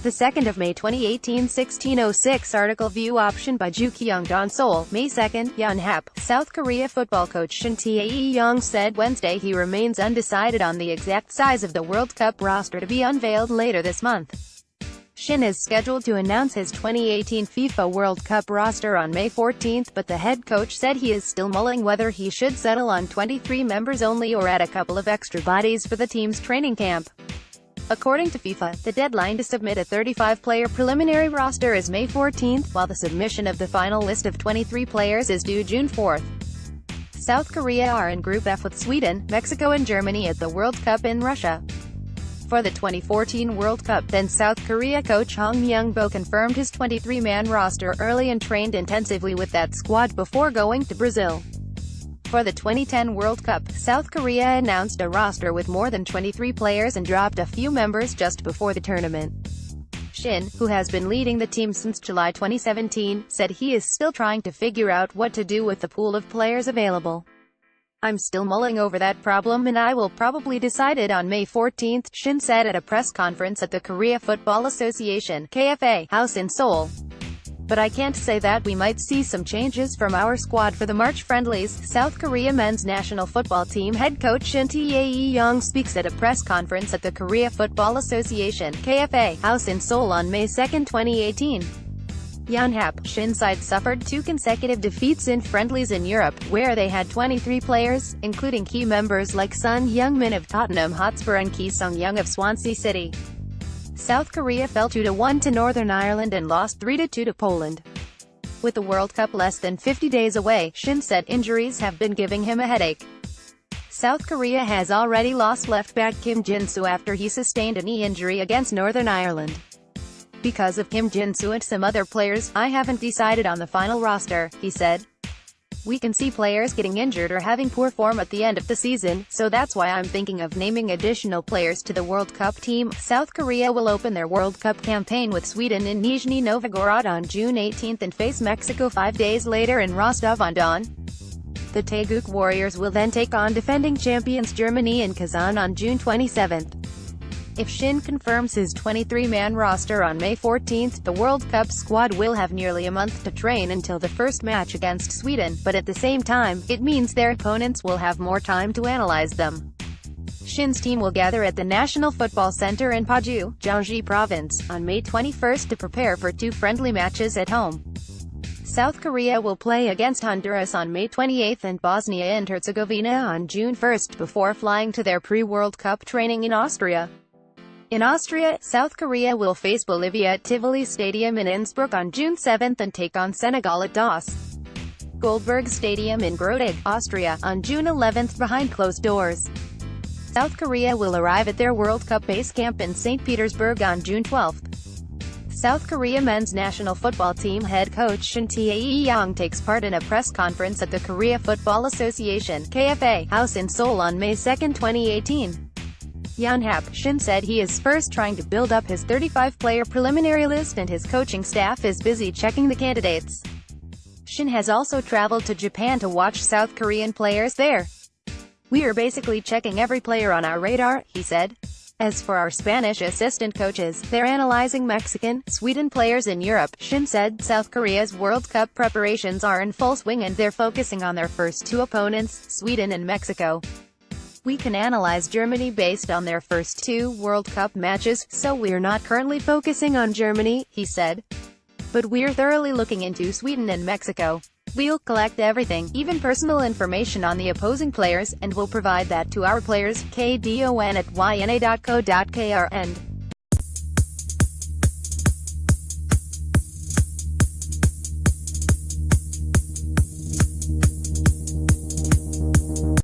The 2nd of May 2018 16:06 article view option by Kyung-don Seoul, May 2, Yonhap. South Korea football coach Shin Tae-yong said Wednesday he remains undecided on the exact size of the World Cup roster to be unveiled later this month. Shin is scheduled to announce his 2018 FIFA World Cup roster on May 14, but the head coach said he is still mulling whether he should settle on 23 members only or add a couple of extra bodies for the team's training camp. According to FIFA, the deadline to submit a 35-player preliminary roster is May 14, while the submission of the final list of 23 players is due June 4. South Korea are in Group F with Sweden, Mexico and Germany at the World Cup in Russia. For the 2014 World Cup, then South Korea coach Hong Myung-bo confirmed his 23-man roster early and trained intensively with that squad before going to Brazil. For the 2010 World Cup, South Korea announced a roster with more than 23 players and dropped a few members just before the tournament. Shin, who has been leading the team since July 2017, said he is still trying to figure out what to do with the pool of players available. "I'm still mulling over that problem and I will probably decide it on May 14, Shin said at a press conference at the Korea Football Association (KFA) house in Seoul. "But I can't say that we might see some changes from our squad for the March friendlies." South Korea men's national football team head coach Shin Tae-yong speaks at a press conference at the Korea Football Association (KFA) house in Seoul on May 2, 2018. Yonhap, Shin's side suffered 2 consecutive defeats in friendlies in Europe, where they had 23 players, including key members like Son Heung-min of Tottenham Hotspur and Ki Sung-young of Swansea City. South Korea fell 2-1 to Northern Ireland and lost 3-2 to Poland. With the World Cup less than 50 days away, Shin said injuries have been giving him a headache. South Korea has already lost left-back Kim Jin-soo after he sustained a knee injury against Northern Ireland. "Because of Kim Jin-soo and some other players, I haven't decided on the final roster," he said. "We can see players getting injured or having poor form at the end of the season, so that's why I'm thinking of naming additional players to the World Cup team." South Korea will open their World Cup campaign with Sweden in Nizhny Novgorod on June 18 and face Mexico 5 days later in Rostov-on-Don. The Taeguk Warriors will then take on defending champions Germany in Kazan on June 27. If Shin confirms his 23-man roster on May 14, the World Cup squad will have nearly a month to train until the first match against Sweden, but at the same time, it means their opponents will have more time to analyze them. Shin's team will gather at the National Football Center in Paju, Gyeonggi Province, on May 21 to prepare for 2 friendly matches at home. South Korea will play against Honduras on May 28 and Bosnia and Herzegovina on June 1 before flying to their pre-World Cup training in Austria. In Austria, South Korea will face Bolivia at Tivoli Stadium in Innsbruck on June 7 and take on Senegal at Das Goldberg Stadium in Groningen, Austria, on June 11 behind closed doors. South Korea will arrive at their World Cup base camp in St. Petersburg on June 12. South Korea men's national football team head coach Shin Tae-yong takes part in a press conference at the Korea Football Association (KFA) house in Seoul on May 2, 2018. Yonhap, Shin said he is first trying to build up his 35-player preliminary list and his coaching staff is busy checking the candidates. Shin has also traveled to Japan to watch South Korean players there. "We are basically checking every player on our radar," he said. As for our Spanish assistant coaches, they're analyzing Mexican, Sweden players in Europe. Shin said South Korea's World Cup preparations are in full swing and they're focusing on their first 2 opponents, Sweden and Mexico. "We can analyze Germany based on their first 2 World Cup matches, so we're not currently focusing on Germany," he said. "But we're thoroughly looking into Sweden and Mexico. We'll collect everything, even personal information on the opposing players, and we'll provide that to our players." KDON@yna.co.kr.